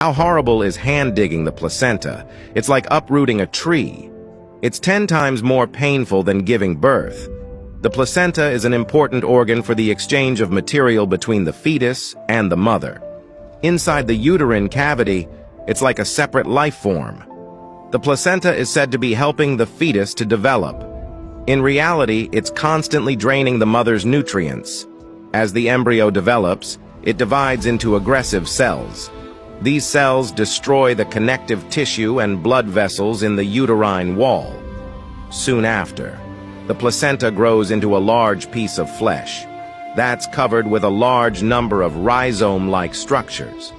How horrible is hand-digging the placenta? It's like uprooting a tree. It's 10 times more painful than giving birth. The placenta is an important organ for the exchange of material between the fetus and the mother. Inside the uterine cavity, it's like a separate life form. The placenta is said to be helping the fetus to develop. In reality, it's constantly draining the mother's nutrients. As the embryo develops, it divides into aggressive cells. These cells destroy the connective tissue and blood vessels in the uterine wall. Soon after, the placenta grows into a large piece of flesh. That's covered with a large number of rhizome-like structures.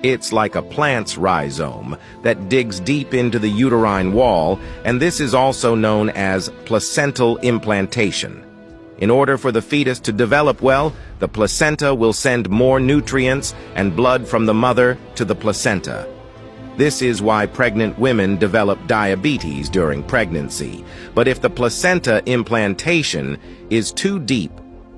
It's like a plant's rhizome that digs deep into the uterine wall, and this is also known as placental implantation. In order for the fetus to develop well, the placenta will send more nutrients and blood from the mother to the placenta. This is why pregnant women develop diabetes during pregnancy. But if the placenta implantation is too deep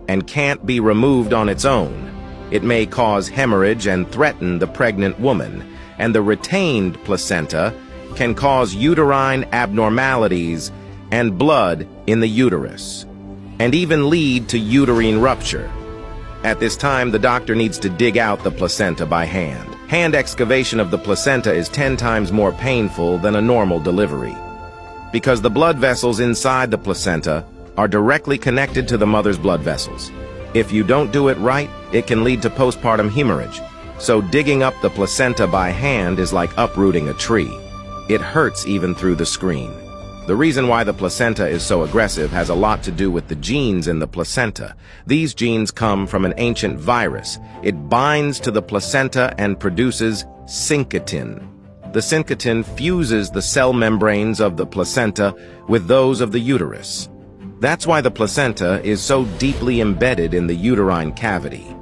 and can't be removed on its own, it may cause hemorrhage and threaten the pregnant woman, and the retained placenta can cause uterine abnormalities and blood in the uterus, and even lead to uterine rupture. At this time, the doctor needs to dig out the placenta by hand. Hand excavation of the placenta is 10 times more painful than a normal delivery, because the blood vessels inside the placenta are directly connected to the mother's blood vessels. If you don't do it right, it can lead to postpartum hemorrhage. So digging up the placenta by hand is like uprooting a tree. It hurts even through the screen. The reason why the placenta is so aggressive has a lot to do with the genes in the placenta. These genes come from an ancient virus. It binds to the placenta and produces syncytin. The syncytin fuses the cell membranes of the placenta with those of the uterus. That's why the placenta is so deeply embedded in the uterine cavity.